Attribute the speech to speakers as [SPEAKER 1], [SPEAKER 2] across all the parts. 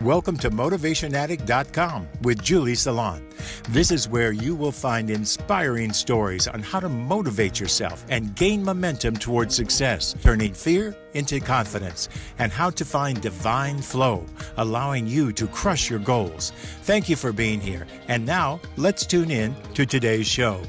[SPEAKER 1] Welcome to MotivationAddict.com with Julie Saillant. This is where you will find inspiring stories on how to motivate yourself and gain momentum towards success, turning fear into confidence, and how to find divine flow, allowing you to crush your goals. Thank you for being here. And now, let's tune in to today's show.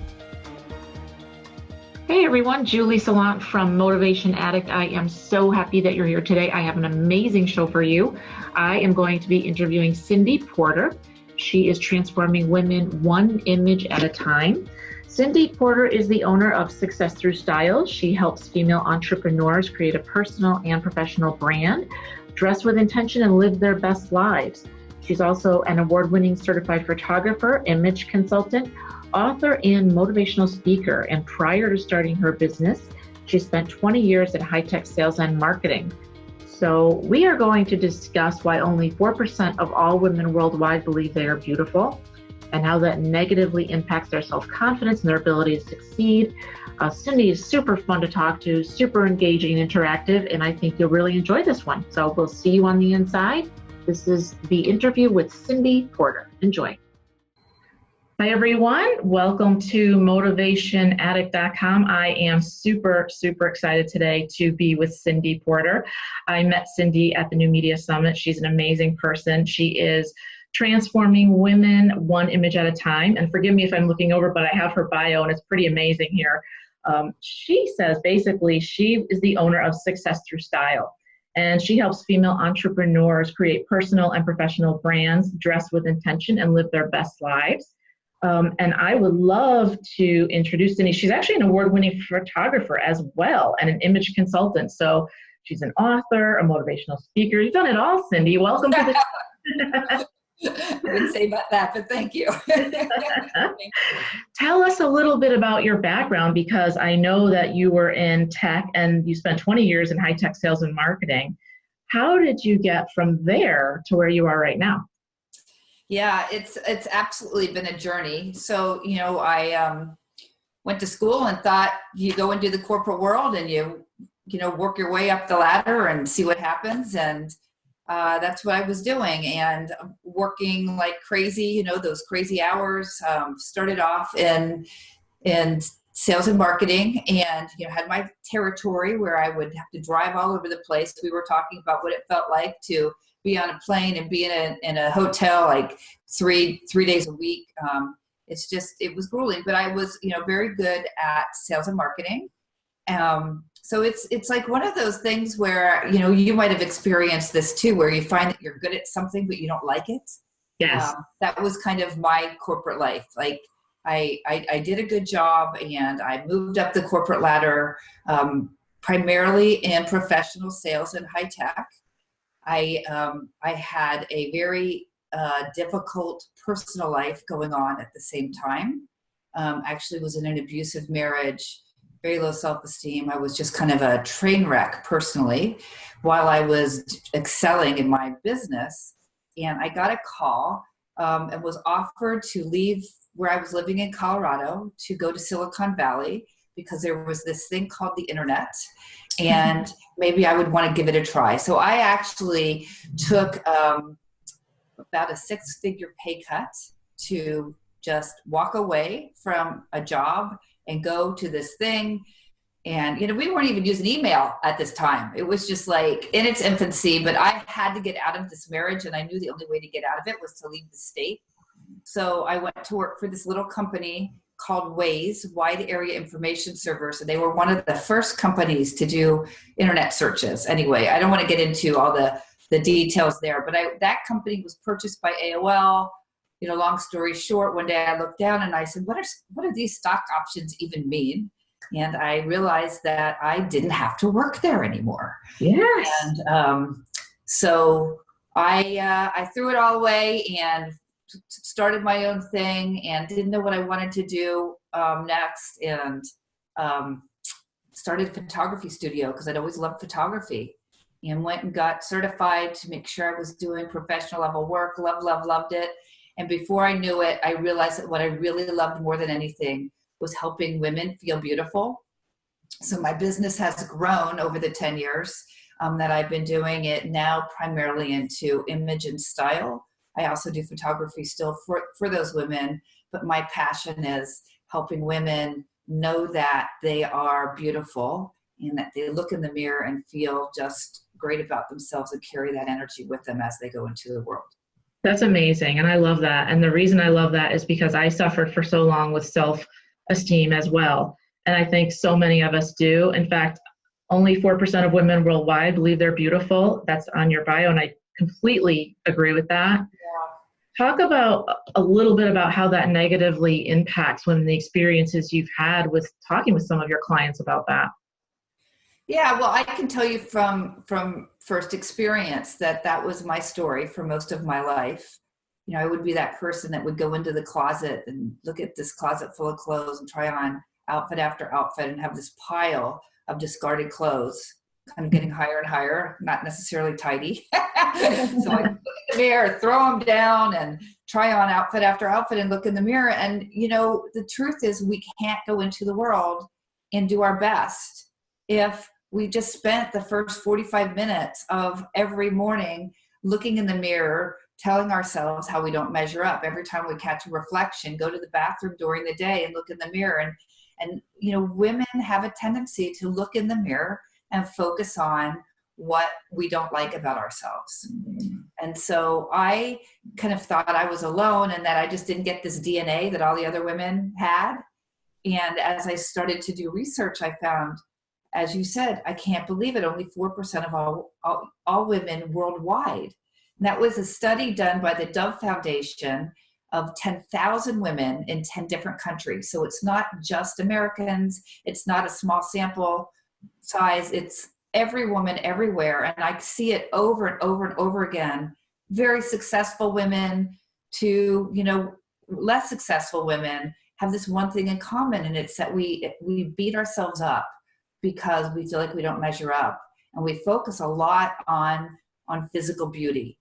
[SPEAKER 2] Hey everyone, Julie Saillant from Motivation Addict. I am so happy that you're here today. I have an amazing show for you. I am going to be interviewing Cyndy Porter. She is transforming women one image at a time. Cyndy Porter is the owner of Success Through Style. She helps female entrepreneurs create a personal and professional brand, dress with intention, and live their best lives. She's also an award-winning certified photographer, image consultant, author, and motivational speaker. And prior to starting her business, she spent 20 years in high-tech sales and marketing. So we are going to discuss why only 4% of all women worldwide believe they are beautiful and how that negatively impacts their self-confidence and their ability to succeed. Cyndy is super fun to talk to, super engaging and interactive, and I think you'll really enjoy this one. So we'll see you on the inside. This is the interview with Cyndy Porter. Enjoy. Hi, everyone. Welcome to MotivationAddict.com. I am super excited today to be with Cyndy Porter. I met Cyndy at the New Media Summit. She's an amazing person. She is transforming women one image at a time. And forgive me if I'm looking over, but I have her bio and it's pretty amazing here. She says basically she is the owner of Success Through Style. And she helps female entrepreneurs create personal and professional brands, dress with intention, and live their best lives. And I would love to introduce Cyndy. She's actually an award-winning photographer as well and an image consultant. So she's an author, a motivational speaker. You've done it all, Cyndy. Welcome to the
[SPEAKER 3] I wouldn't say about that, but thank you.
[SPEAKER 2] Tell us a little bit about your background, because I know that you were in tech and you spent 20 years in high-tech sales and marketing. How did you get from there to where you are right now?
[SPEAKER 3] Yeah, it's absolutely been a journey. So, I went to school and thought you go into the corporate world and you work your way up the ladder and see what happens. And that's what I was doing, and working like crazy, those crazy hours. Started off in sales and marketing, and had my territory where I would have to drive all over the place. We were talking about what it felt like to be on a plane and be in a hotel like three days a week. It was grueling, but I was, very good at sales and marketing. So it's like one of those things where, you might have experienced this too, where you find that you're good at something, but you don't like it.
[SPEAKER 2] Yes.
[SPEAKER 3] That was kind of my corporate life. Like I did a good job and I moved up the corporate ladder, primarily in professional sales and high tech. I had a very difficult personal life going on at the same time. Actually was in an abusive marriage, very low self-esteem. I was just kind of a train wreck personally while I was excelling in my business. And I got a call and was offered to leave where I was living in Colorado to go to Silicon Valley, because there was this thing called the internet, and maybe I would want to give it a try. So I actually took about a 6-figure pay cut to just walk away from a job and go to this thing. And, we weren't even using email at this time. It was just like in its infancy, but I had to get out of this marriage, and I knew the only way to get out of it was to leave the state. So I went to work for this little company called Waze, Wide Area Information Servers, and they were one of the first companies to do internet searches. Anyway, I don't want to get into all the details there, but that company was purchased by AOL. Long story short, one day I looked down and I said, what do these stock options even mean? And I realized that I didn't have to work there anymore.
[SPEAKER 2] Yes.
[SPEAKER 3] And so I threw it all away and started my own thing, and didn't know what I wanted to do next, and started a photography studio because I'd always loved photography, and went and got certified to make sure I was doing professional level work. Loved it. And before I knew it, I realized that what I really loved more than anything was helping women feel beautiful. So my business has grown over the 10 years. that I've been doing it now primarily into image and style. I also do photography still for those women, but my passion is helping women know that they are beautiful and that they look in the mirror and feel just great about themselves and carry that energy with them as they go into the world.
[SPEAKER 2] That's amazing. And I love that. And the reason I love that is because I suffered for so long with self-esteem as well. And I think so many of us do. In fact, only 4% of women worldwide believe they're beautiful. That's on your bio. And I completely agree with that. Talk about a little bit about how that negatively impacts women, the experiences you've had with talking with some of your clients about that.
[SPEAKER 3] Yeah, well, I can tell you from first experience that was my story for most of my life. You know, I would be that person that would go into the closet and look at this closet full of clothes and try on outfit after outfit and have this pile of discarded clothes, kind of getting higher and higher, not necessarily tidy. So I look in the mirror, throw them down and try on outfit after outfit and look in the mirror. And, you know, the truth is we can't go into the world and do our best if we just spent the first 45 minutes of every morning looking in the mirror, telling ourselves how we don't measure up. Every time we catch a reflection, go to the bathroom during the day and look in the mirror. And you know, women have a tendency to look in the mirror and focus on what we don't like about ourselves. And so I kind of thought I was alone and that I just didn't get this DNA that all the other women had. And as I started to do research, I found, as you said, I can't believe it, only 4% of all women worldwide. And that was a study done by the Dove Foundation of 10,000 women in 10 different countries. So it's not just Americans, it's not a small sample size, it's every woman everywhere. And I see it over and over and over again. Very successful women to, you know, less successful women have this one thing in common, and it's that we beat ourselves up because we feel like we don't measure up, and we focus a lot on physical beauty.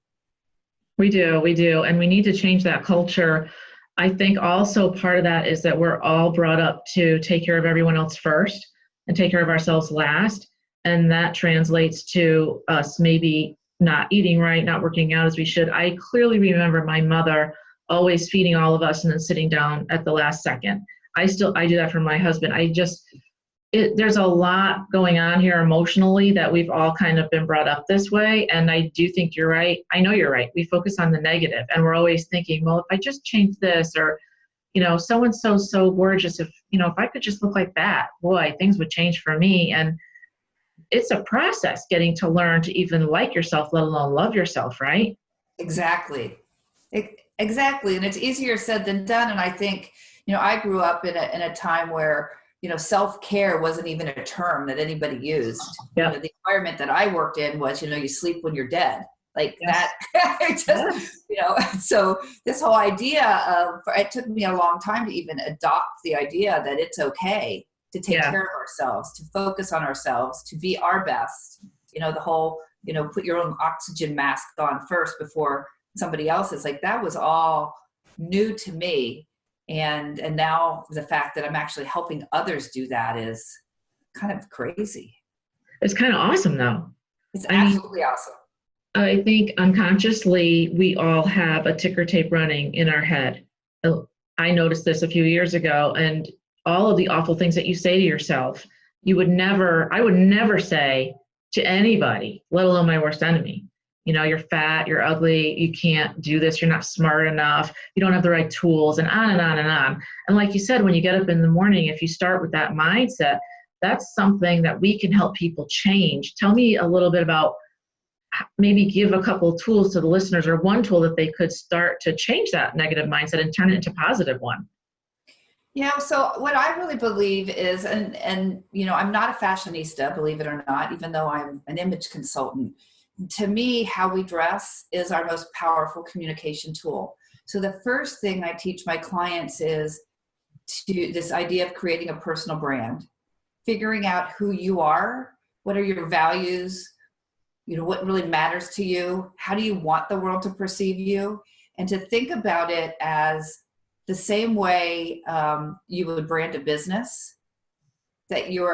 [SPEAKER 2] We do. And we need to change that culture. I think also part of that is that we're all brought up to take care of everyone else first and take care of ourselves last. And that translates to us maybe not eating right, not working out as we should. I clearly remember my mother always feeding all of us and then sitting down at the last second. I do that for my husband. There's a lot going on here emotionally that we've all kind of been brought up this way. And I do think you're right. I know you're right. We focus on the negative and we're always thinking, well, if I just change this, or, you know, so-and-so's so gorgeous. If I could just look like that, boy, things would change for me. And it's a process getting to learn to even like yourself, let alone love yourself, right?
[SPEAKER 3] Exactly. Exactly. And it's easier said than done. And I think, you know, I grew up in a time where, you know, self-care wasn't even a term that anybody used.
[SPEAKER 2] Yeah.
[SPEAKER 3] You know, the environment that I worked in was, you know, you sleep when you're dead. Like
[SPEAKER 2] yes.
[SPEAKER 3] that, you know, so this whole idea of, it took me a long time to even adopt the idea that it's okay to take care of ourselves, to focus on ourselves, to be our best. You know, the whole, you know, put your own oxygen mask on first before somebody else's. Like that was all new to me. And now the fact that I'm actually helping others do that is kind of crazy.
[SPEAKER 2] It's kind of awesome though.
[SPEAKER 3] It's absolutely awesome.
[SPEAKER 2] I think unconsciously we all have a ticker tape running in our head. I noticed this a few years ago, and all of the awful things that you say to yourself, I would never say to anybody, let alone my worst enemy. You know, you're fat, you're ugly, you can't do this, you're not smart enough, you don't have the right tools, and on and on and on. And like you said, when you get up in the morning, if you start with that mindset, that's something that we can help people change. Tell me a little bit about, maybe give a couple of tools to the listeners, or one tool that they could start to change that negative mindset and turn it into a positive one.
[SPEAKER 3] Yeah, so what I really believe is, and you know, I'm not a fashionista, believe it or not, even though I'm an image consultant. To me, how we dress is our most powerful communication tool. So the first thing I teach my clients is this idea of creating a personal brand, figuring out who you are, what are your values, you know, what really matters to you, how do you want the world to perceive you, and to think about it as the same way you would brand a business, that you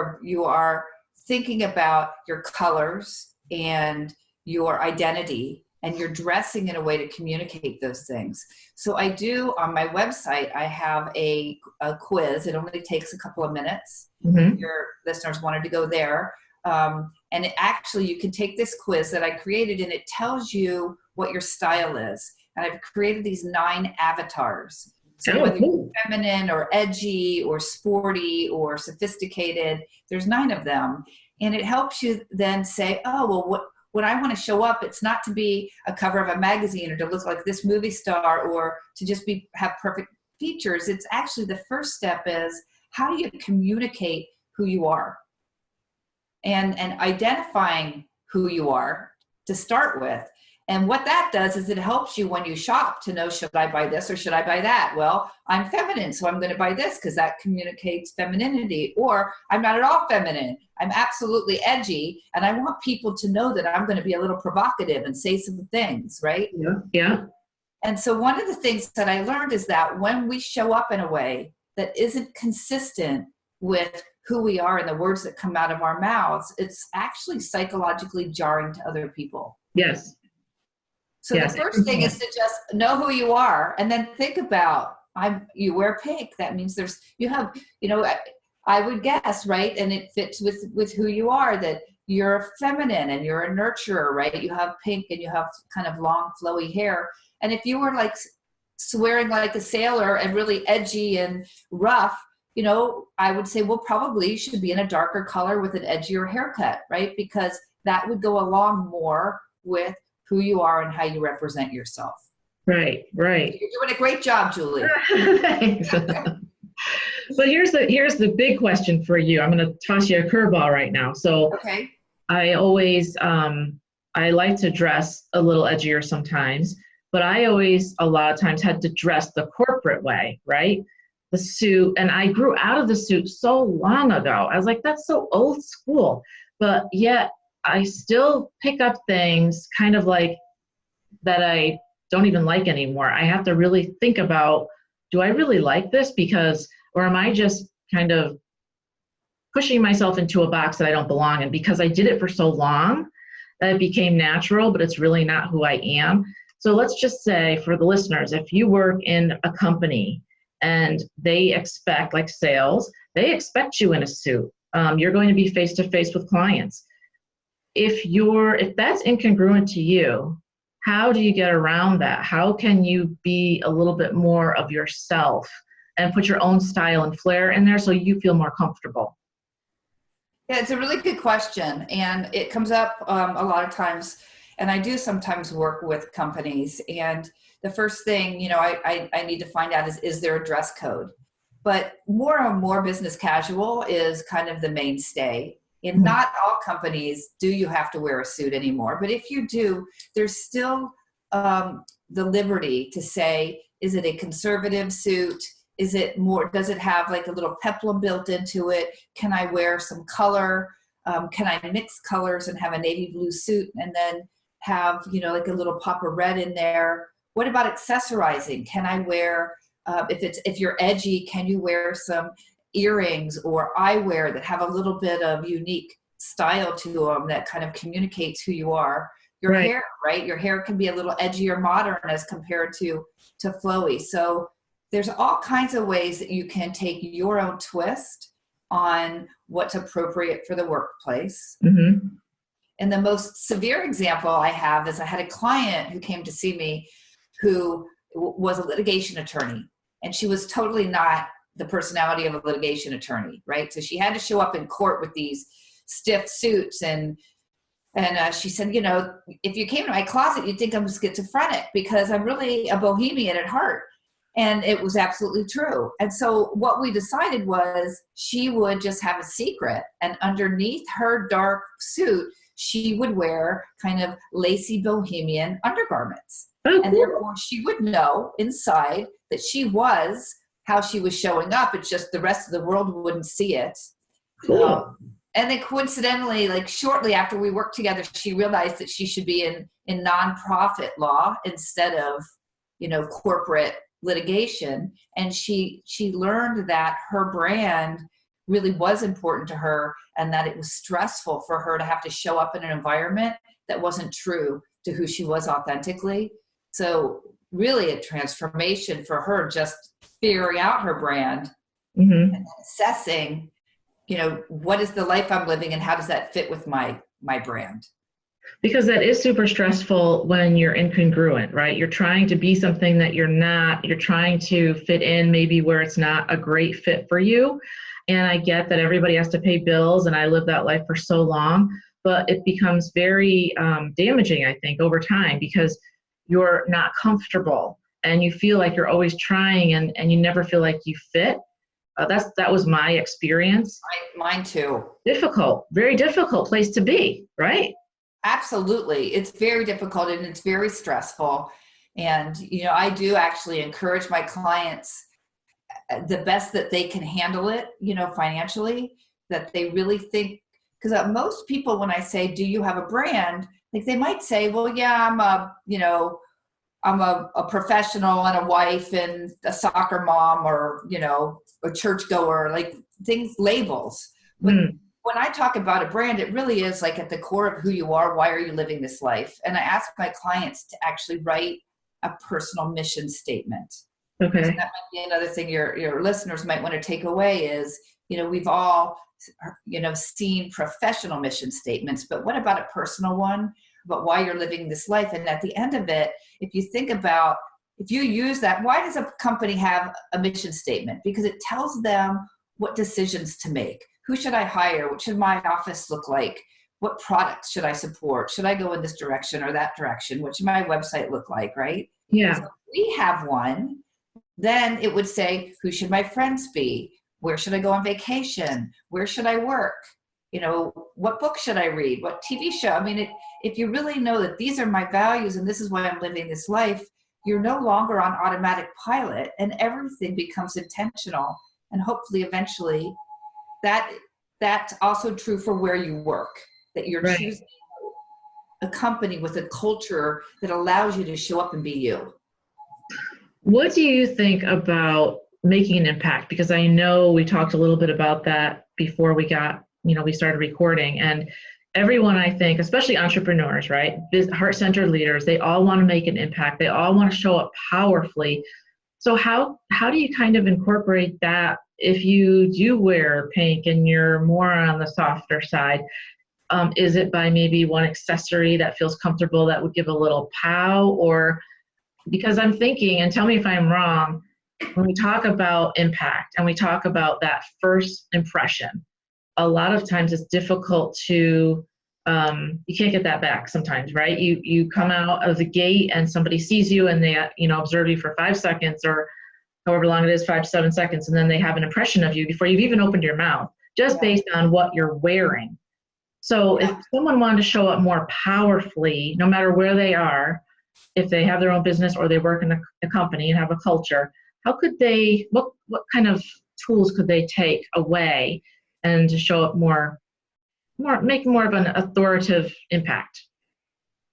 [SPEAKER 3] are thinking about your colors and your identity, and you're dressing in a way to communicate those things. So I do, on my website, I have a quiz. It only takes a couple of minutes.
[SPEAKER 2] Mm-hmm.
[SPEAKER 3] If your listeners wanted to go there. And actually, you can take this quiz that I created, and it tells you what your style is. And I've created these 9 avatars. So whether you're feminine or edgy or sporty or sophisticated, there's 9 of them. And it helps you then say, oh, well, when I want to show up, it's not to be a cover of a magazine or to look like this movie star or to just have perfect features. It's actually, the first step is, how do you communicate who you are? And identifying who you are to start with. And what that does is it helps you when you shop to know, should I buy this or should I buy that? Well, I'm feminine, so I'm going to buy this because that communicates femininity. Or I'm not at all feminine. I'm absolutely edgy, and I want people to know that I'm going to be a little provocative and say some things, right?
[SPEAKER 2] Yeah. Yeah.
[SPEAKER 3] And so one of the things that I learned is that when we show up in a way that isn't consistent with who we are and the words that come out of our mouths, it's actually psychologically jarring to other people.
[SPEAKER 2] Yes.
[SPEAKER 3] So the first thing is to just know who you are, and then think about, you wear pink. That means I would guess, right? And it fits with who you are, that you're feminine and you're a nurturer, right? You have pink and you have kind of long flowy hair. And if you were like swearing like a sailor and really edgy and rough, I would say, well, probably you should be in a darker color with an edgier haircut, right? Because that would go along more with who you are and how you represent yourself.
[SPEAKER 2] Right. Right.
[SPEAKER 3] You're doing a great job, Julie.
[SPEAKER 2] Thanks. But here's the big question for you. I'm going to toss you a curveball right now. So
[SPEAKER 3] okay.
[SPEAKER 2] I always, I like to dress a little edgier sometimes, but I always, a lot of times, had to dress the corporate way, right? The suit. And I grew out of the suit so long ago. I was like, that's so old school. But yet I still pick up things kind of like that I don't even like anymore. I have to really think about, do I really like this? Or am I just kind of pushing myself into a box that I don't belong in? Because I did it for so long that it became natural, but it's really not who I am. So let's just say, for the listeners, if you work in a company and they expect, like sales, they expect you in a suit. You're going to be face-to-face with clients. If that's incongruent to you, how do you get around that? How can you be a little bit more of yourself and put your own style and flair in there so you feel more comfortable?
[SPEAKER 3] Yeah, it's a really good question. And it comes up a lot of times. And I do sometimes work with companies. And the first thing, I need to find out is there a dress code? But more and more business casual is kind of the mainstay. In not all companies do you have to wear a suit anymore. But if you do, there's still the liberty to say, is it a conservative suit? Is it more, does it have like a little peplum built into it? Can I wear some color? Can I mix colors and have a navy blue suit and then have, like a little pop of red in there? What about accessorizing? Can I wear, if you're edgy, can you wear some earrings or eyewear that have a little bit of unique style to them that kind of communicates who you are? Your hair, right? Your hair can be a little edgy or modern as compared to flowy. So there's all kinds of ways that you can take your own twist on what's appropriate for the workplace.
[SPEAKER 2] Mm-hmm.
[SPEAKER 3] And the most severe example I have is I had a client who came to see me who was a litigation attorney, and she was totally not the personality of a litigation attorney, right? So she had to show up in court with these stiff suits, and she said, if you came to my closet, you'd think I'm schizophrenic because I'm really a bohemian at heart. And it was absolutely true. And so what we decided was she would just have a secret, and underneath her dark suit, she would wear kind of lacy bohemian undergarments.
[SPEAKER 2] Oh,
[SPEAKER 3] and therefore she would know inside that she was how she was showing up. It's just the rest of the world wouldn't see it.
[SPEAKER 2] Cool.
[SPEAKER 3] And then coincidentally, like shortly after we worked together, she realized that she should be in nonprofit law instead of, corporate litigation. And she learned that her brand really was important to her, and that it was stressful for her to have to show up in an environment that wasn't true to who she was authentically. So really a transformation for her, just figuring out her brand and assessing, what is the life I'm living and how does that fit with my brand?
[SPEAKER 2] Because that is super stressful when you're incongruent, right? You're trying to be something that you're not. You're trying to fit in maybe where it's not a great fit for you. And I get that everybody has to pay bills, and I lived that life for so long, but it becomes very damaging, I think, over time, because you're not comfortable and you feel like you're always trying and you never feel like you fit. That was my experience.
[SPEAKER 3] Mine too.
[SPEAKER 2] Difficult, very difficult place to be, right?
[SPEAKER 3] Absolutely. It's very difficult and it's very stressful. And, I do actually encourage my clients the best that they can handle it, financially, that they really think, because most people, when I say, do you have a brand? Like they might say, well, yeah, I'm a professional and a wife and a soccer mom or, a churchgoer, like things, labels. But when I talk about a brand, it really is like at the core of who you are. Why are you living this life? And I ask my clients to actually write a personal mission statement.
[SPEAKER 2] Okay.
[SPEAKER 3] So that might be another thing your listeners might want to take away is, we've all, seen professional mission statements, but what about a personal one about why you're living this life? And at the end of it, if you think about, if you use that, why does a company have a mission statement? Because it tells them what decisions to make. Who should I hire? What should my office look like? What products should I support? Should I go in this direction or that direction? What should my website look like, right?
[SPEAKER 2] Yeah.
[SPEAKER 3] So if we have one, then it would say, who should my friends be? Where should I go on vacation? Where should I work? What book should I read? What TV show? I mean, if you really know that these are my values and this is why I'm living this life, you're no longer on automatic pilot and everything becomes intentional. And hopefully, eventually, that's also true for where you work, that you're
[SPEAKER 2] right.
[SPEAKER 3] choosing a company with a culture that allows you to show up and be you.
[SPEAKER 2] What do you think about making an impact? Because I know we talked a little bit about that before we started recording, and everyone, I think, especially entrepreneurs, right? Heart-centered leaders, they all want to make an impact. They all want to show up powerfully. So how do you kind of incorporate that if you do wear pink and you're more on the softer side? Is it by maybe one accessory that feels comfortable that would give a little pow? Or because I'm thinking, and tell me if I'm wrong, when we talk about impact and we talk about that first impression, a lot of times it's difficult to, you can't get that back sometimes, right? You come out of the gate and somebody sees you and they, observe you for 5 seconds or however long it is, 5 to 7 seconds, and then they have an impression of you before you've even opened your mouth, just based on what you're wearing. So if someone wanted to show up more powerfully, no matter where they are, if they have their own business or they work in a company and have a culture, how could they, what kind of tools could they take away and to show up make more of an authoritative impact?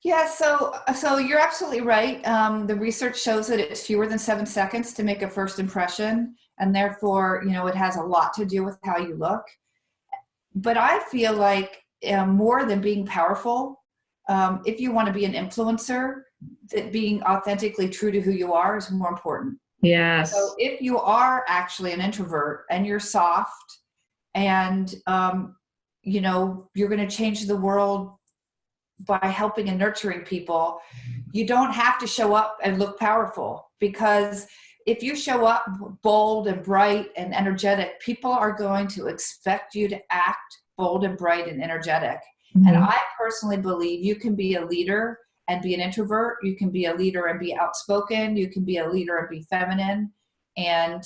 [SPEAKER 3] Yeah, so you're absolutely right. The research shows that it's fewer than 7 seconds to make a first impression, and therefore, it has a lot to do with how you look. But I feel like more than being powerful, if you want to be an influencer, that being authentically true to who you are is more important.
[SPEAKER 2] Yes.
[SPEAKER 3] So if you are actually an introvert and you're soft and, you're going to change the world by helping and nurturing people, you don't have to show up and look powerful, because if you show up bold and bright and energetic, people are going to expect you to act bold and bright and energetic. Mm-hmm. And I personally believe you can be a leader and be an introvert. You can be a leader and be outspoken. You can be a leader and be feminine. And,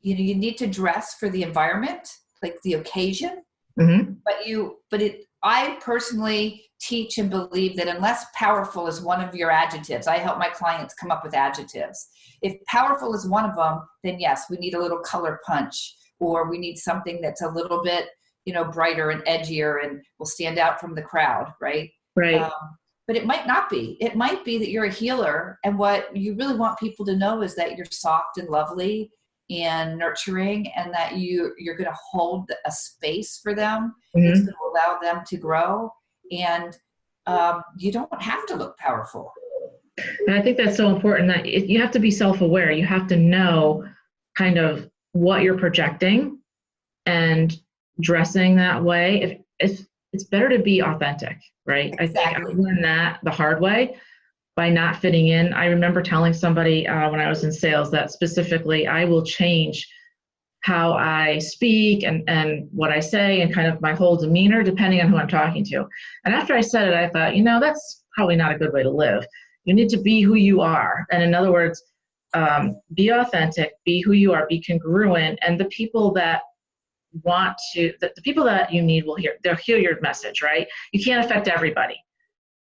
[SPEAKER 3] you need to dress for the environment, like the occasion. Mm-hmm. I personally teach and believe that unless powerful is one of your adjectives, I help my clients come up with adjectives. If powerful is one of them, then yes, we need a little color punch, or we need something that's a little bit, brighter and edgier and will stand out from the crowd, right?
[SPEAKER 2] Right.
[SPEAKER 3] But it might not be. It might be that you're a healer, and what you really want people to know is that you're soft and lovely and nurturing, and that you're going to hold a space for them.
[SPEAKER 2] Mm-hmm.
[SPEAKER 3] It's going to allow them to grow, and you don't have to look powerful.
[SPEAKER 2] And I think that's so important that you have to be self-aware. You have to know kind of what you're projecting and dressing that way. If it's better to be authentic, right?
[SPEAKER 3] Exactly.
[SPEAKER 2] I think I learned that the hard way by not fitting in. I remember telling somebody when I was in sales that specifically I will change how I speak and what I say and kind of my whole demeanor depending on who I'm talking to. And after I said it, I thought, that's probably not a good way to live. You need to be who you are. And in other words, be authentic, be who you are, be congruent. And the people that the people that you need they'll hear your message, right? You can't affect everybody.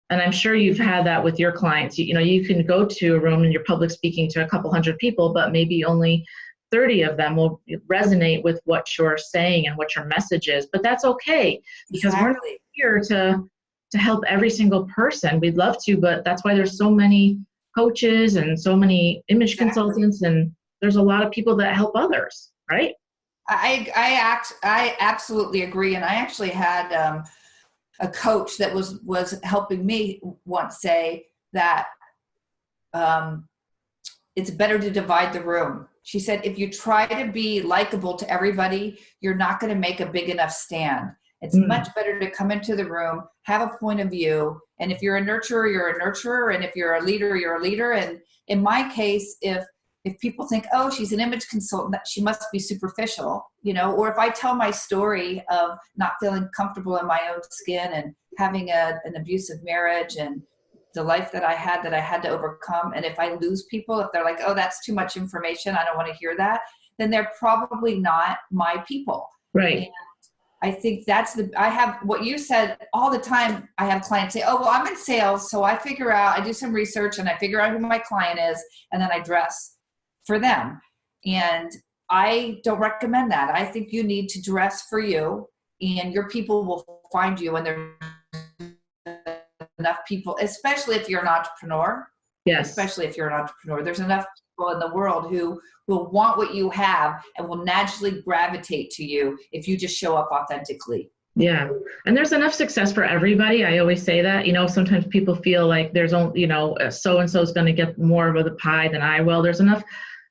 [SPEAKER 2] And I'm sure you've had that with your clients. You can go to a room and you're public speaking to a couple hundred people, but maybe only 30 of them will resonate with what you're saying and what your message is. But that's okay, because we're not here to help every single person. We'd love to, but that's why there's so many coaches and so many image consultants, and there's a lot of people that help others, right?
[SPEAKER 3] I absolutely agree. And I actually had a coach that was helping me once say that it's better to divide the room. She said, if you try to be likable to everybody, you're not going to make a big enough stand. It's much better to come into the room, have a point of view. And if you're a nurturer, you're a nurturer. And if you're a leader, you're a leader. And in my case, if people think, oh, she's an image consultant, she must be superficial, or if I tell my story of not feeling comfortable in my own skin and having an abusive marriage and the life that I had to overcome. And if I lose people, if they're like, oh, that's too much information, I don't want to hear that, then they're probably not my people.
[SPEAKER 2] Right.
[SPEAKER 3] And I think I have what you said all the time. I have clients say, oh, well, I'm in sales. So I do some research and I figure out who my client is, and then I dress for them. And I don't recommend that. I think you need to dress for you, and your people will find you. And there's enough people, especially if you're an entrepreneur.
[SPEAKER 2] Yes.
[SPEAKER 3] Especially if you're an entrepreneur, there's enough people in the world who will want what you have and will naturally gravitate to you if you just show up authentically.
[SPEAKER 2] Yeah. And there's enough success for everybody. I always say that, sometimes people feel like there's only, so-and-so is going to get more of the pie than I will. There's enough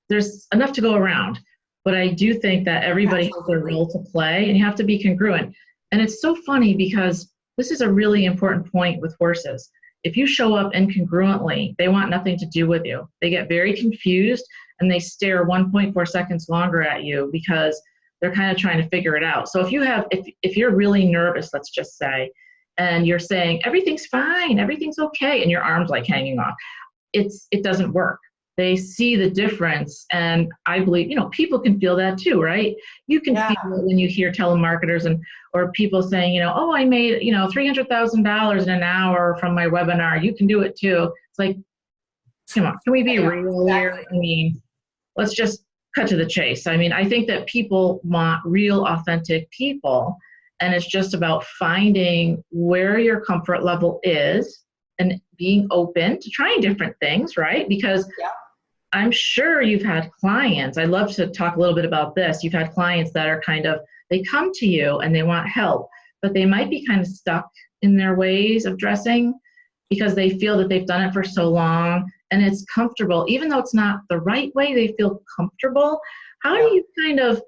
[SPEAKER 2] to go around. But I do think that everybody has a role to play, and you have to be congruent. And it's so funny because this is a really important point with horses. If you show up incongruently, they want nothing to do with you. They get very confused and they stare 1.4 seconds longer at you because they're kind of trying to figure it out. So if you're really nervous, let's just say, and you're saying, everything's fine, everything's okay, and your arm's like hanging off, it doesn't work. They see the difference. And I believe, people can feel that too, right? You can feel it when you hear telemarketers or people saying, oh, I made, $300,000 in an hour from my webinar. You can do it too. It's like, come on, can we be real here? I mean, let's just cut to the chase. I mean, I think that people want real, authentic people. And it's just about finding where your comfort level is and being open to trying different things, right? Because I'm sure you've had clients, I'd love to talk a little bit about this. You've had clients that are they come to you and they want help, but they might be kind of stuck in their ways of dressing because they feel that they've done it for so long and it's comfortable. Even though it's not the right way, they feel comfortable. How do you kind of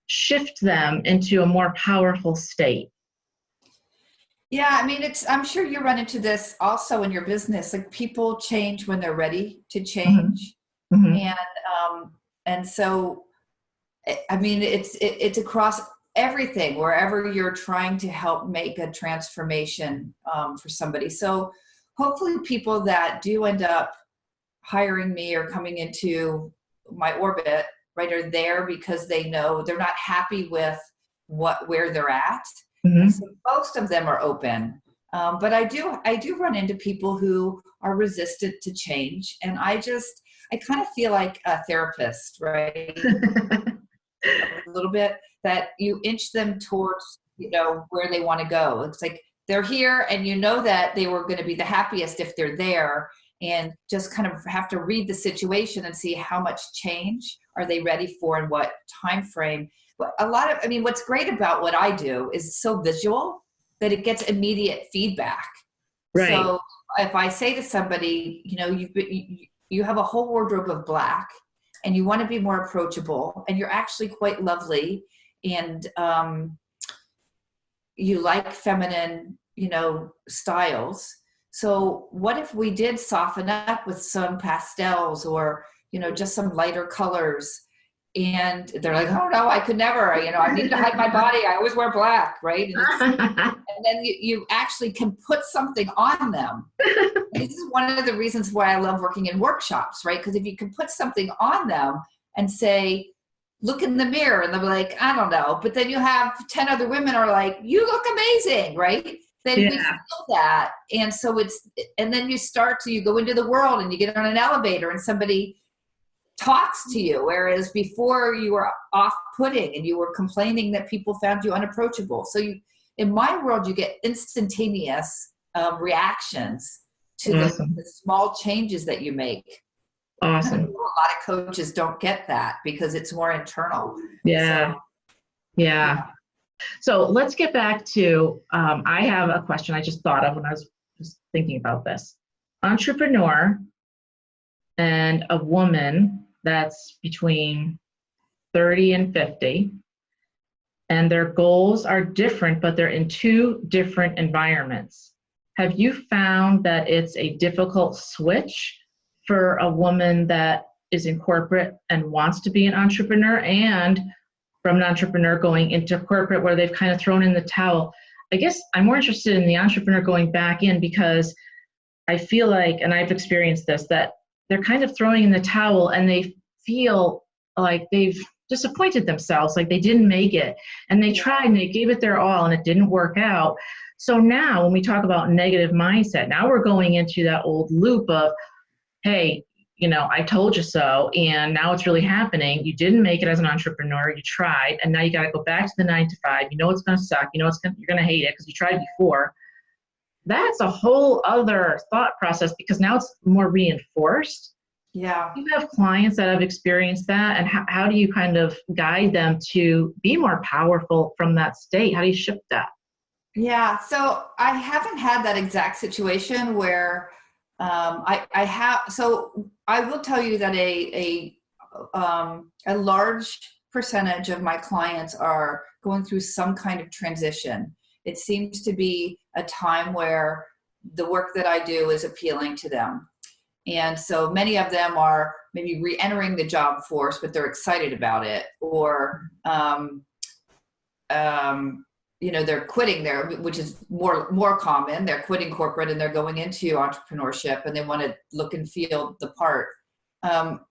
[SPEAKER 2] shift them into a more powerful state?
[SPEAKER 3] Yeah, I mean, I'm sure you run into this also in your business. Like, people change when they're ready to change. Mm-hmm. And so, I mean, it's across everything, wherever you're trying to help make a transformation for somebody. So hopefully people that do end up hiring me or coming into my orbit, right, are there because they know they're not happy with where they're at. Mm-hmm. So most of them are open. But I do run into people who are resistant to change. And I kind of feel like a therapist, right? A little bit, that you inch them towards, where they want to go. It's like they're here and that they were going to be the happiest if they're there. and just kind of have to read the situation and see how much change are they ready for and what time frame. But what's great about what I do is it's so visual that it gets immediate feedback.
[SPEAKER 2] Right.
[SPEAKER 3] So if I say to somebody, you have a whole wardrobe of black and you want to be more approachable and you're actually quite lovely and you like feminine, styles. So what if we did soften up with some pastels or, just some lighter colors? And they're like, oh no, I could never, I need to hide my body. I always wear black, right? And then you actually can put something on them. This is one of the reasons why I love working in workshops, right? Because if you can put something on them and say, look in the mirror, and they'll be like, I don't know. But then you have 10 other women are like, you look amazing, right? Then we feel that. And so and then you go into the world and you get on an elevator and somebody talks to you, whereas before you were off-putting and you were complaining that people found you unapproachable. So in my world, you get instantaneous reactions to the small changes that you make.
[SPEAKER 2] Awesome.
[SPEAKER 3] A lot of coaches don't get that because it's more internal.
[SPEAKER 2] Yeah. Yeah. So let's get back to, I have a question I just thought of when I was just thinking about this. Entrepreneur and a woman that's between 30 and 50, and their goals are different, but they're in two different environments. Have you found that it's a difficult switch for a woman that is in corporate and wants to be an entrepreneur, and from an entrepreneur going into corporate where they've kind of thrown in the towel? I guess I'm more interested in the entrepreneur going back in because I feel like, and I've experienced this, that they're kind of throwing in the towel and they feel like they've disappointed themselves, like they didn't make it. And they tried and they gave it their all and it didn't work out. So now when we talk about negative mindset, now we're going into that old loop of, hey, I told you so, and now it's really happening. You didn't make it as an entrepreneur. You tried, and now you got to go back to the 9 to 5. It's going to suck. You're going to hate it because you tried before. That's a whole other thought process because now it's more reinforced.
[SPEAKER 3] Yeah.
[SPEAKER 2] You have clients that have experienced that, and how do you kind of guide them to be more powerful from that state? How do you shift that?
[SPEAKER 3] Yeah. So I haven't had that exact situation where I have. So I will tell you that a large percentage of my clients are going through some kind of transition. It seems to be a time where the work that I do is appealing to them. And so many of them are maybe re-entering the job force, but they're excited about it, or they're quitting there, which is more common. They're quitting corporate and they're going into entrepreneurship and they want to look and feel the part. But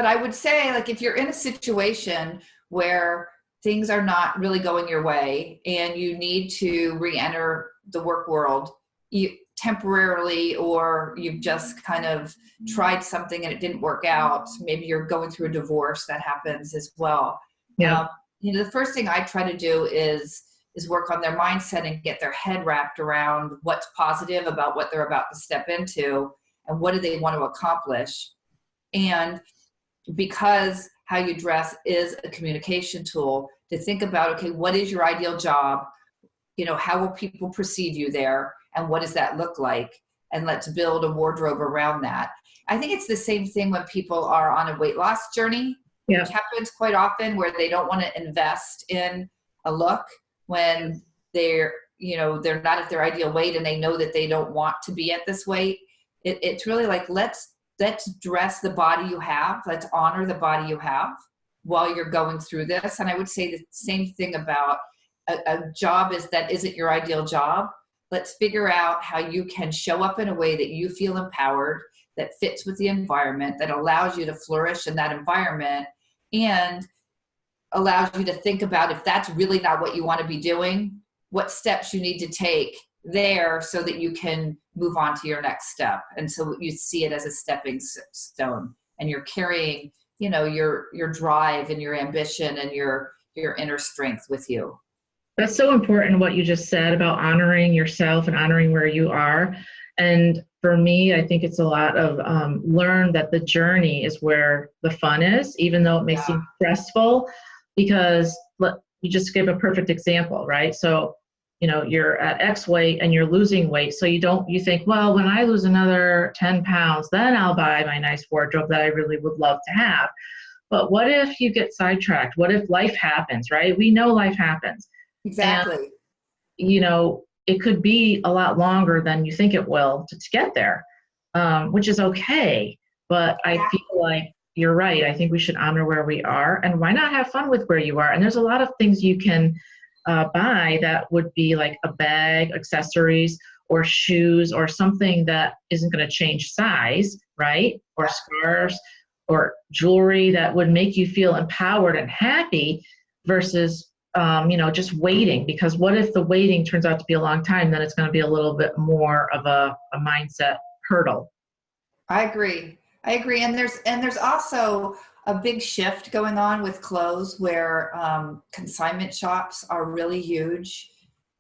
[SPEAKER 3] I would say, like, if you're in a situation where things are not really going your way and you need to re-enter the work world temporarily, or you've just kind of tried something and it didn't work out, maybe you're going through a divorce, that happens as well.
[SPEAKER 2] Yeah.
[SPEAKER 3] The first thing I try to do is work on their mindset and get their head wrapped around what's positive about what they're about to step into and what do they want to accomplish. And because how you dress is a communication tool, to think about, okay, what is your ideal job? How will people perceive you there? And what does that look like? And let's build a wardrobe around that. I think it's the same thing when people are on a weight loss journey.
[SPEAKER 2] Yeah.
[SPEAKER 3] Which happens quite often, where they don't want to invest in a look when they're not at their ideal weight and they know that they don't want to be at this weight. It's really like, let's dress the body you have. Let's honor the body you have while you're going through this. And I would say the same thing about a job that isn't your ideal job. Let's figure out how you can show up in a way that you feel empowered, that fits with the environment, that allows you to flourish in that environment, and allows you to think about, if that's really not what you want to be doing, what steps you need to take there so that you can move on to your next step. And so you see it as a stepping stone, and you're carrying, your drive and your ambition and your inner strength with you. That's
[SPEAKER 2] so important what you just said about honoring yourself and honoring where you are. And for me, I think it's a lot of learn that the journey is where the fun is, even though it may seem stressful, because you just give a perfect example, right? So, you're at X weight and you're losing weight. So you think, well, when I lose another 10 pounds, then I'll buy my nice wardrobe that I really would love to have. But what if you get sidetracked? What if life happens, right? We know life happens.
[SPEAKER 3] Exactly.
[SPEAKER 2] And, it could be a lot longer than you think it will to get there, which is okay. But I feel like you're right. I think we should honor where we are, and why not have fun with where you are? And there's a lot of things you can buy that would be like a bag, accessories, or shoes, or something that isn't going to change size, right? Or scarves, or jewelry that would make you feel empowered and happy versus just waiting, because what if the waiting turns out to be a long time, then it's going to be a little bit more of a mindset hurdle.
[SPEAKER 3] I agree. And there's also a big shift going on with clothes where consignment shops are really huge.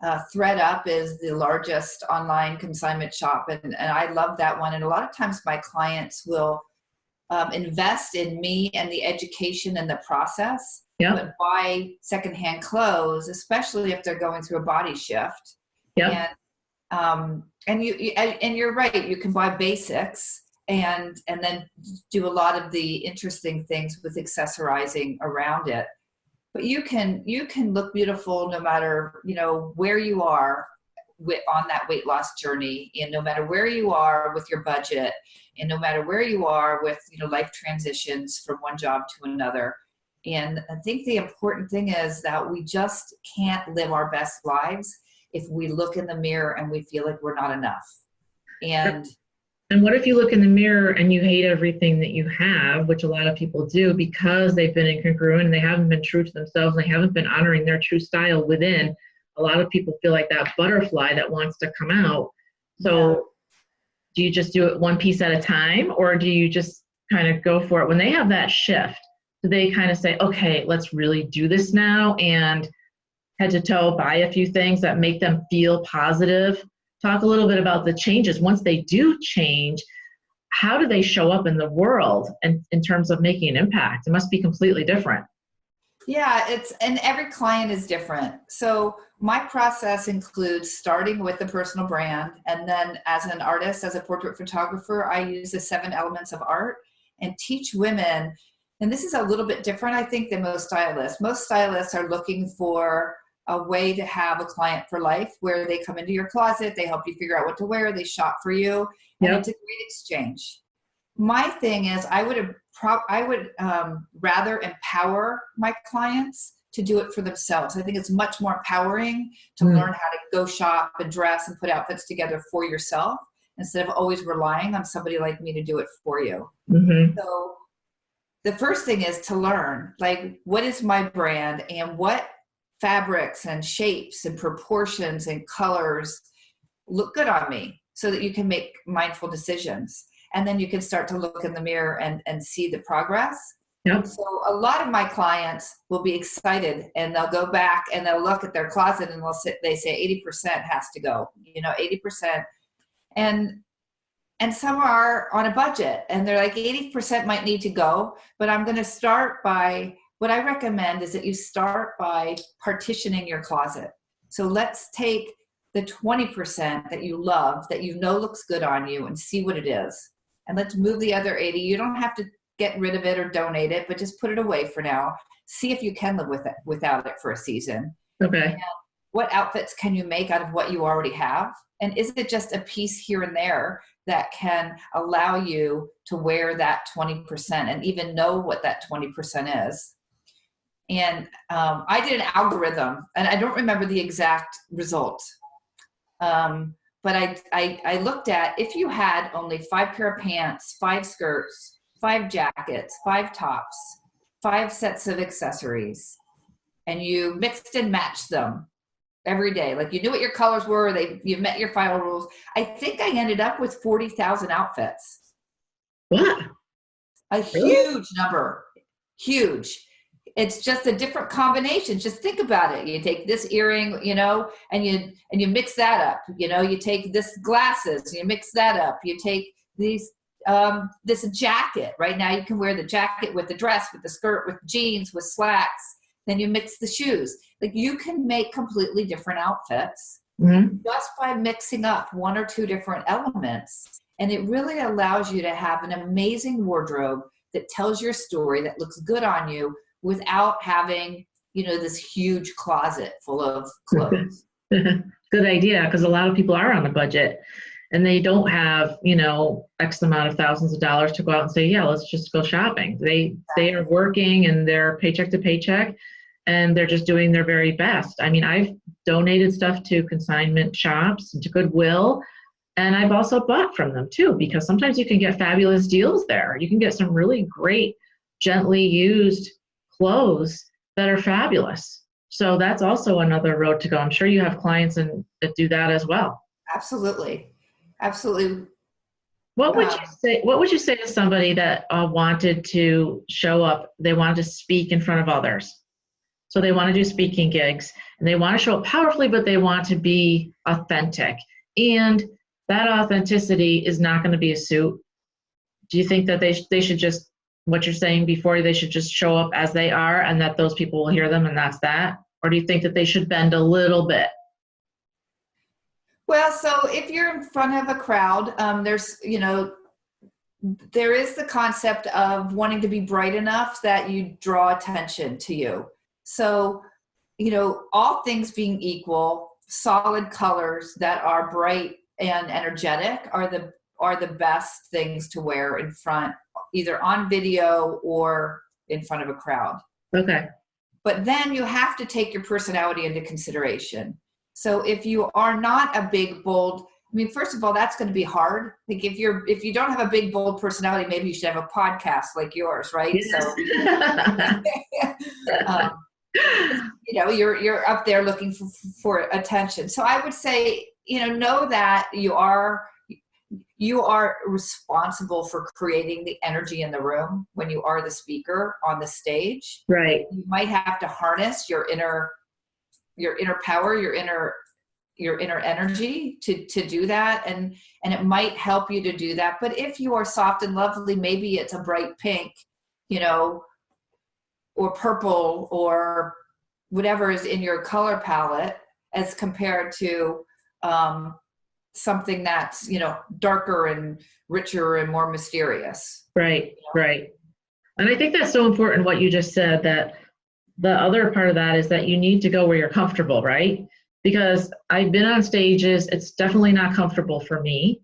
[SPEAKER 3] ThreadUp is the largest online consignment shop, and I love that one. And a lot of times my clients will invest in me and the education and the process. But buy secondhand clothes, especially if they're going through a body shift. And you're right. You can buy basics and then do a lot of the interesting things with accessorizing around it. But you can look beautiful no matter where you are on that weight loss journey, and no matter where you are with your budget, and no matter where you are with life transitions from one job to another. And I think the important thing is that we just can't live our best lives if we look in the mirror and we feel like we're not enough. And
[SPEAKER 2] what if you look in the mirror and you hate everything that you have, which a lot of people do because they've been incongruent and they haven't been true to themselves and they haven't been honoring their true style within. A lot of people feel like that butterfly that wants to come out. So do you just do it one piece at a time, or do you just kind of go for it? When they have that shift, do they kind of say, okay, let's really do this now, and head to toe buy a few things that make them feel positive? Talk a little bit about the changes. Once they do change, how do they show up in the world and in terms of making an impact? It must be completely different.
[SPEAKER 3] Yeah, and every client is different. So my process includes starting with the personal brand, and then as an artist, as a portrait photographer, I use the 7 elements of art and teach women. And this is a little bit different, I think, than most stylists. Most stylists are looking for a way to have a client for life, where they come into your closet, they help you figure out what to wear, they shop for you, and it's a great exchange. My thing is, I would rather empower my clients to do it for themselves. I think it's much more empowering to learn how to go shop and dress and put outfits together for yourself, instead of always relying on somebody like me to do it for you. So the first thing is to learn, like, what is my brand and what fabrics and shapes and proportions and colors look good on me, so that you can make mindful decisions. And then you can start to look in the mirror and see the progress. So a lot of my clients will be excited, and they'll go back and they'll look at their closet and they say 80% has to go, 80%. And some are on a budget and they're like 80% might need to go, but I'm going to start by, what I recommend is that you start by partitioning your closet. So let's take the 20% that you love, that looks good on you, and see what it is. And let's move the other 80. You don't have to get rid of it or donate it, but just put it away for now. See if you can live with it without it for a season.
[SPEAKER 2] Okay.
[SPEAKER 3] And what outfits can you make out of what you already have? And is it just a piece here and there that can allow you to wear that 20% and even know what that 20% is? And I did an algorithm, and I don't remember the exact result. But I looked at, if you had only 5 pair of pants, 5 skirts, 5 jackets, 5 tops, 5 sets of accessories, and you mixed and matched them every day, like you knew what your colors were, you met your final rules, I think I ended up with 40,000 outfits.
[SPEAKER 2] What?
[SPEAKER 3] A huge number. Huge. it's just a different combination. Just think about it. You take this earring, you know, and you mix that up. You know, you take this glasses, you mix that up. You take these this jacket. Right now you can wear the jacket with the dress, with the skirt, with jeans, with slacks. Then you mix the shoes. Like, you can make completely different outfits just by mixing up one or two different elements. And it really allows you to have an amazing wardrobe that tells your story, that looks good on you, without having, you know, this huge closet full of clothes.
[SPEAKER 2] Good idea, because a lot of people are on a budget and they don't have, you know, X amount of thousands of dollars to go out and say, yeah, let's just go shopping. They are working and they're paycheck to paycheck and they're just doing their very best. I mean, I've donated stuff to consignment shops and to Goodwill, and I've also bought from them too, because sometimes you can get fabulous deals there. You can get some really great, gently used clothes that are fabulous. So that's also another road to go. I'm sure you have clients that do that as well.
[SPEAKER 3] Absolutely. Absolutely.
[SPEAKER 2] What would you say to somebody that wanted to show up, they wanted to speak in front of others? So they want to do speaking gigs and they want to show up powerfully, but they want to be authentic. And that authenticity is not going to be a suit. Do you think that they should just, what you're saying before, they should just show up as they are and that those people will hear them and that's that? Or do you think that they should bend a little bit?
[SPEAKER 3] Well, so if you're in front of a crowd, there's, you know, there is the concept of wanting to be bright enough that you draw attention to you. So, you know, all things being equal, solid colors that are bright and energetic are the best things to wear in front, either on video or in front of a crowd.
[SPEAKER 2] Okay. But
[SPEAKER 3] then you have to take your personality into consideration. So if you are not a big, bold, I mean, first of all, that's going to be hard. Like, if you don't have a big, bold personality, maybe you should have a podcast like yours, right?
[SPEAKER 2] Yes.
[SPEAKER 3] So, you know, you're up there looking for attention. So I would say, you know that you are responsible for creating the energy in the room when you are the speaker on the stage.
[SPEAKER 2] Right.
[SPEAKER 3] You might have to harness your inner power, your inner energy to do that. And it might help you to do that. But if you are soft and lovely, maybe it's a bright pink, you know, or purple or whatever is in your color palette, as compared to something that's, you know, darker and richer and more mysterious.
[SPEAKER 2] Right, right. And I think that's so important what you just said, that the other part of that is that you need to go where you're comfortable, right? Because I've been on stages, it's definitely not comfortable for me.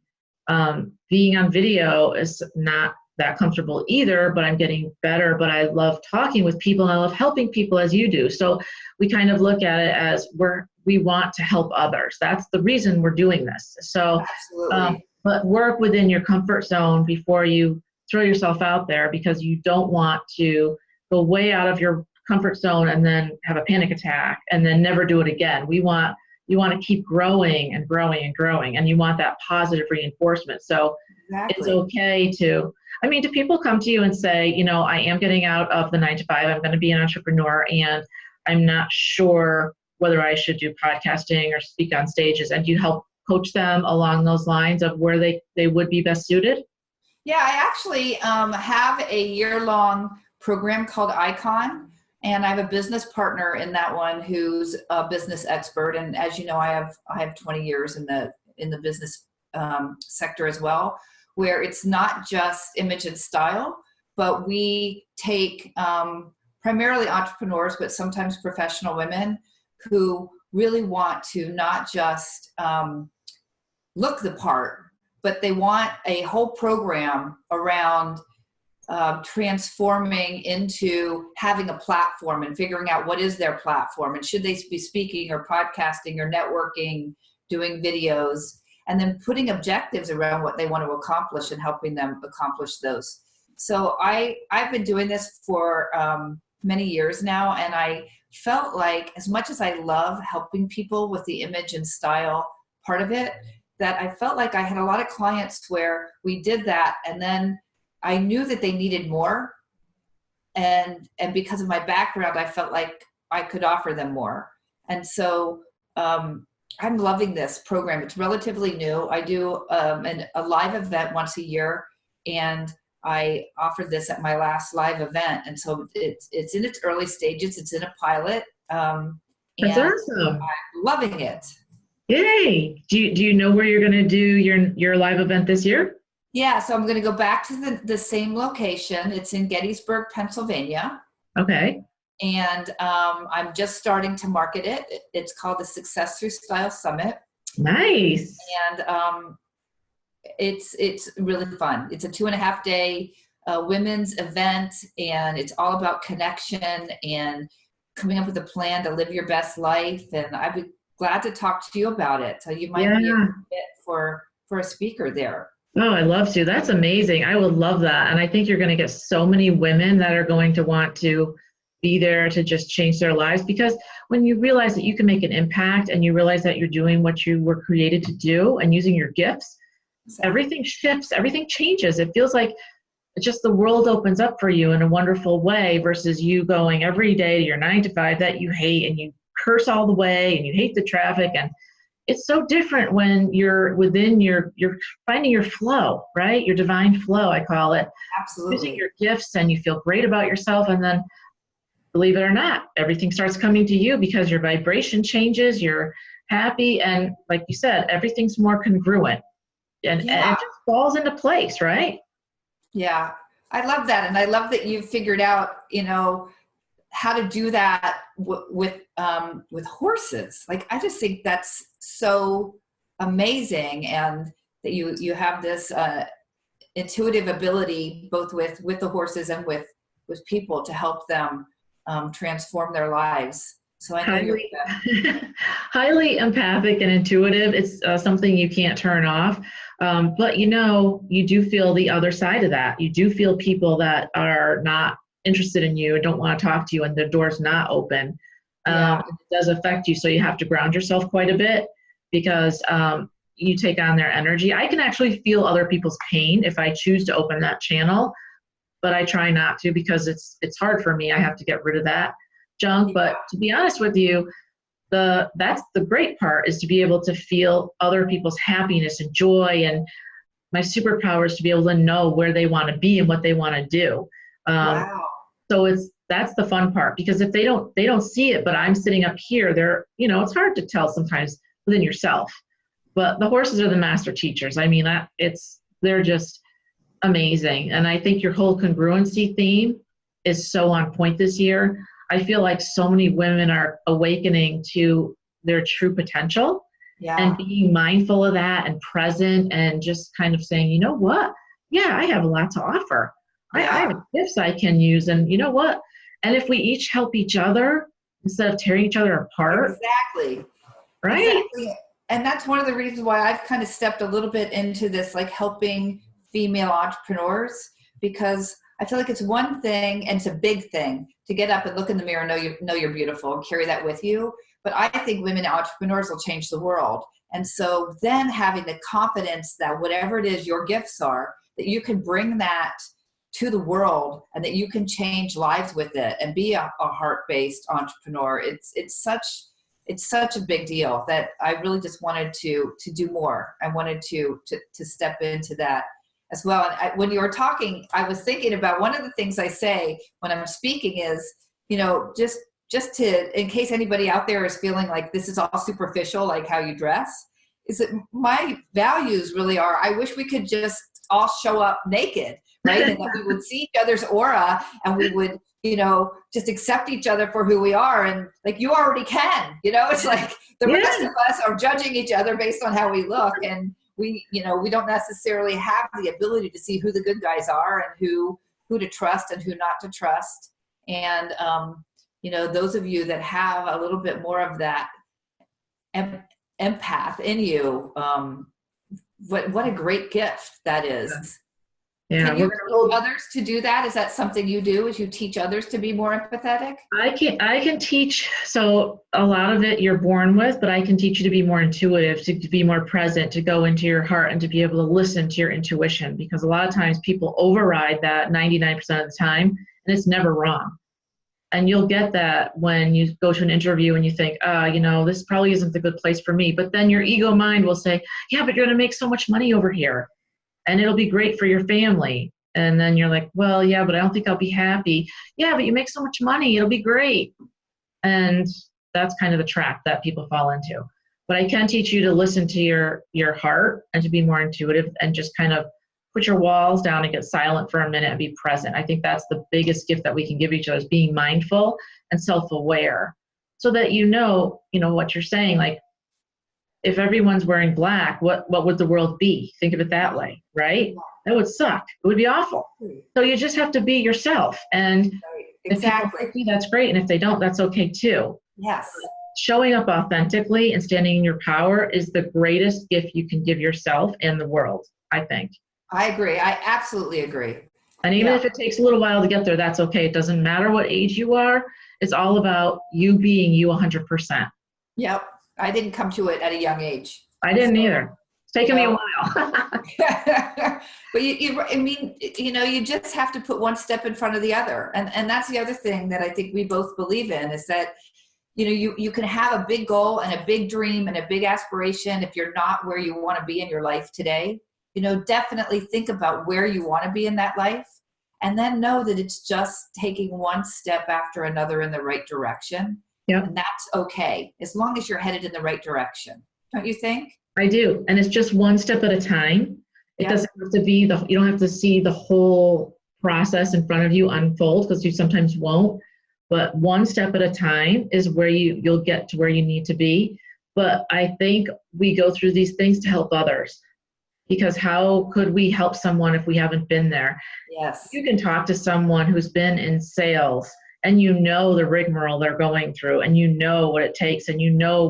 [SPEAKER 2] Being on video is not that comfortable either, but I'm getting better. But I love talking with people and I love helping people as you do. So we kind of look at it as we want to help others. That's the reason we're doing this. So, but work within your comfort zone before you throw yourself out there, because you don't want to go way out of your comfort zone and then have a panic attack and then never do it again. You want to keep growing and growing and growing, and you want that positive reinforcement. So It's okay to, I mean, do people come to you and say, you know, I am getting out of the 9-to-5, I'm going to be an entrepreneur and I'm not sure whether I should do podcasting or speak on stages, and do you help coach them along those lines of where they would be best suited?
[SPEAKER 3] Yeah, I actually have a year-long program called Icon, and I have a business partner in that one who's a business expert. And as you know, I have 20 years in the business sector as well, where it's not just image and style, but we take primarily entrepreneurs, but sometimes professional women who really want to not just look the part, but they want a whole program around transforming into having a platform and figuring out what is their platform and should they be speaking or podcasting or networking, doing videos, and then putting objectives around what they want to accomplish and helping them accomplish those. So I've been doing this for many years now, and I felt like, as much as I love helping people with the image and style part of it, that I felt like I had a lot of clients where we did that, and then I knew that they needed more. and because of my background, I felt like I could offer them more. And so I'm loving this program. It's relatively new. I do a live event once a year, and I offered this at my last live event. And so it's in its early stages. It's in a pilot.
[SPEAKER 2] That's awesome.
[SPEAKER 3] I'm loving it.
[SPEAKER 2] Yay. Do you know where you're going to do your live event this year?
[SPEAKER 3] Yeah, so I'm going to go back to the same location. It's in Gettysburg, Pennsylvania.
[SPEAKER 2] Okay.
[SPEAKER 3] And I'm just starting to market it. It's called the Success Through Style Summit.
[SPEAKER 2] Nice.
[SPEAKER 3] And it's really fun. It's a 2.5-day women's event, and it's all about connection and coming up with a plan to live your best life. And I'd be glad to talk to you about it. So you might be a fit for a speaker there.
[SPEAKER 2] Oh, I love to. That's amazing. I would love that. And I think you're going to get so many women that are going to want to be there to just change their lives, because when you realize that you can make an impact and you realize that you're doing what you were created to do and using your gifts, everything shifts, everything changes. It feels like just the world opens up for you in a wonderful way versus you going every day to your 9-to-5 that you hate and you curse all the way and you hate the traffic. And it's so different when you're within you're finding your flow, right? Your divine flow, I call it.
[SPEAKER 3] Absolutely.
[SPEAKER 2] Using your gifts, and you feel great about yourself. And then, believe it or not, everything starts coming to you because your vibration changes, you're happy. And like you said, everything's more congruent and it just falls into place, right?
[SPEAKER 3] Yeah, I love that. And I love that you've figured out, how to do that with horses. Like, I just think that's so amazing, and that you have this intuitive ability both with the horses and with people to help them transform their lives. So I know you're
[SPEAKER 2] highly empathic and intuitive. It's something you can't turn off. But you do feel the other side of that. You do feel people that are not interested in you and don't want to talk to you, and the door's not open. It does affect you. So you have to ground yourself quite a bit, because you take on their energy. I can actually feel other people's pain if I choose to open that channel, but I try not to, because it's hard for me. I have to get rid of that junk. But to be honest with you, that's the great part, is to be able to feel other people's happiness and joy. And my superpower is to be able to know where they want to be and what they want to do.
[SPEAKER 3] Wow.
[SPEAKER 2] So that's the fun part, because if they don't see it, but I'm sitting up here, it's hard to tell sometimes within yourself, but the horses are the master teachers. I mean, they're just amazing. And I think your whole congruency theme is so on point this year. I feel like so many women are awakening to their true potential and being mindful of that and present, and just kind of saying, you know what? Yeah, I have a lot to offer. I have gifts I can use, and you know what? And if we each help each other instead of tearing each other apart.
[SPEAKER 3] Exactly.
[SPEAKER 2] Right.
[SPEAKER 3] Exactly. And that's one of the reasons why I've kind of stepped a little bit into this, like helping female entrepreneurs, because I feel like it's one thing, and it's a big thing, to get up and look in the mirror and know you're beautiful and carry that with you. But I think women entrepreneurs will change the world. And so then having the confidence that whatever it is your gifts are, that you can bring that to the world, and that you can change lives with it and be a heart-based entrepreneur. It's such a big deal that I really just wanted to do more. I wanted to step into that as well. And when you were talking, I was thinking about one of the things I say when I'm speaking is, just to, in case anybody out there is feeling like this is all superficial, like how you dress, is that my values really are, I wish we could just all show up naked, right? And that we would see each other's aura, and we would, just accept each other for who we are. And like, you already can, it's like the rest of us are judging each other based on how we look. And we don't necessarily have the ability to see who the good guys are and who to trust and who not to trust. And, those of you that have a little bit more of that empath in you, what a great gift that is.
[SPEAKER 2] Yeah.
[SPEAKER 3] Can you teach others to do that? Is that something you do? Is you teach others to be more empathetic?
[SPEAKER 2] I can teach. So a lot of it you're born with, but I can teach you to be more intuitive, to be more present, to go into your heart, and to be able to listen to your intuition. Because a lot of times people override that 99% of the time, and and it's never wrong. And you'll get that when you go to an interview and you think, this probably isn't the good place for me. But then your ego mind will say, yeah, but you're going to make so much money over here and it'll be great for your family. And then you're like, well, yeah, but I don't think I'll be happy. Yeah, but you make so much money. It'll be great. And that's kind of the trap that people fall into. But I can teach you to listen to your heart and to be more intuitive and just kind of put your walls down and get silent for a minute and be present. I think that's the biggest gift that we can give each other, is being mindful and self-aware, so that you know what you're saying. Like, if everyone's wearing black, what would the world be? Think of it that way, right? That would suck. It would be awful. So you just have to be yourself. And
[SPEAKER 3] exactly.
[SPEAKER 2] If people like you, that's great. And if they don't, that's okay too.
[SPEAKER 3] Yes.
[SPEAKER 2] Showing up authentically and standing in your power is the greatest gift you can give yourself and the world, I think.
[SPEAKER 3] I agree. I absolutely agree.
[SPEAKER 2] And even if it takes a little while to get there, that's okay. It doesn't matter what age you are. It's all about you being you 100%.
[SPEAKER 3] Yep. I didn't come to it at a young age.
[SPEAKER 2] I didn't either. It's taken me a while.
[SPEAKER 3] But you just have to put one step in front of the other. And that's the other thing that I think we both believe in, is that, you can have a big goal and a big dream and a big aspiration. If you're not where you want to be in your life today, definitely think about where you want to be in that life, and then know that it's just taking one step after another in the right direction.
[SPEAKER 2] Yeah.
[SPEAKER 3] And that's okay, as long as you're headed in the right direction. Don't you think?
[SPEAKER 2] I do. And it's just one step at a time. It doesn't have to be you don't have to see the whole process in front of you unfold, because you sometimes won't. But one step at a time is where you'll get to where you need to be. But I think we go through these things to help others, because how could we help someone if we haven't been there?
[SPEAKER 3] Yes.
[SPEAKER 2] You can talk to someone who's been in sales, and the rigmarole they're going through, and what it takes, and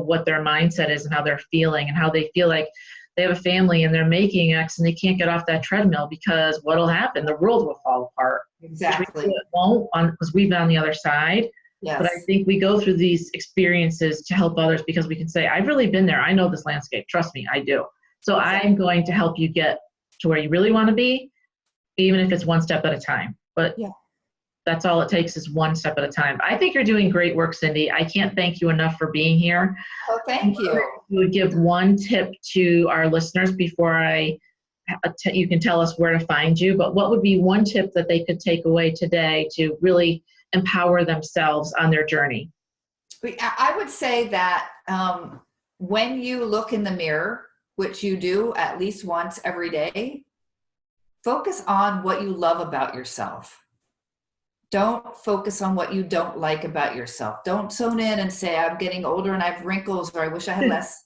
[SPEAKER 2] what their mindset is and how they're feeling, and how they feel like they have a family and they're making X and they can't get off that treadmill, because what'll happen? The world will fall apart.
[SPEAKER 3] Exactly.
[SPEAKER 2] It won't, because we've been on the other side.
[SPEAKER 3] Yes.
[SPEAKER 2] But I think we go through these experiences to help others, because we can say, I've really been there. I know this landscape. Trust me, I do. So I'm going to help you get to where you really want to be, even if it's one step at a time. But that's all it takes, is one step at a time. I think you're doing great work, Cyndy. I can't thank you enough for being here.
[SPEAKER 3] Oh, thank you.
[SPEAKER 2] You would give one tip to our listeners before you can tell us where to find you, but what would be one tip that they could take away today to really empower themselves on their journey?
[SPEAKER 3] I would say that when you look in the mirror, which you do at least once every day, focus on what you love about yourself. Don't focus on what you don't like about yourself. Don't zone in and say, I'm getting older and I have wrinkles, or I wish I had less,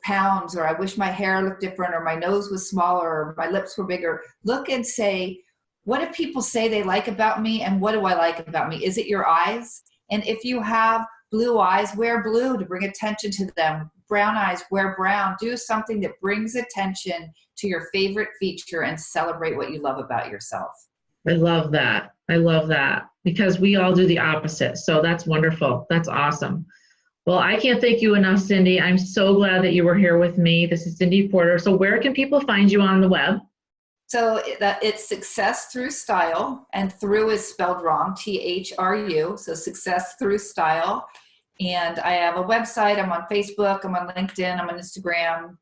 [SPEAKER 3] pounds, or I wish my hair looked different, or my nose was smaller, or my lips were bigger. Look and say, what do people say they like about me, and what do I like about me? Is it your eyes? And if you have blue eyes, wear blue to bring attention to them. Brown eyes, wear brown. Do something that brings attention to your favorite feature and celebrate what you love about yourself.
[SPEAKER 2] I love that. I love that, because we all do the opposite. So that's wonderful. That's awesome. Well, I can't thank you enough, Cyndy. I'm so glad that you were here with me. This is Cyndy Porter. So where can people find you on the web?
[SPEAKER 3] So it's Success Through Style, and through is spelled wrong, THRU. So Success Through Style. And I have a website. I'm on Facebook. I'm on LinkedIn. I'm on Instagram.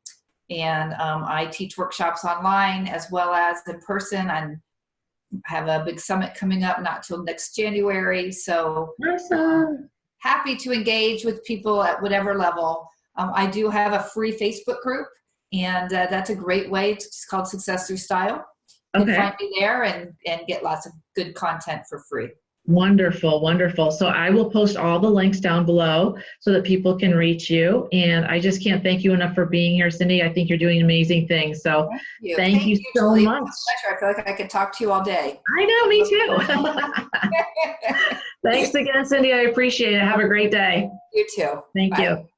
[SPEAKER 3] And I teach workshops online as well as in person. I have a big summit coming up not till next January. So
[SPEAKER 2] awesome.
[SPEAKER 3] Happy to engage with people at whatever level. I do have a free Facebook group, and that's a great way. It's called Success Through Style. You can find me there and get lots of good content for free.
[SPEAKER 2] Wonderful, wonderful. So I will post all the links down below so that people can reach you. And I just can't thank you enough for being here, Cyndy. I think you're doing amazing things. So thank you so
[SPEAKER 3] Julie.
[SPEAKER 2] much.
[SPEAKER 3] I feel like I could talk to you all day.
[SPEAKER 2] I know, me too. Thanks again, Cyndy. I appreciate it. Have a great day.
[SPEAKER 3] You too.
[SPEAKER 2] Thank you.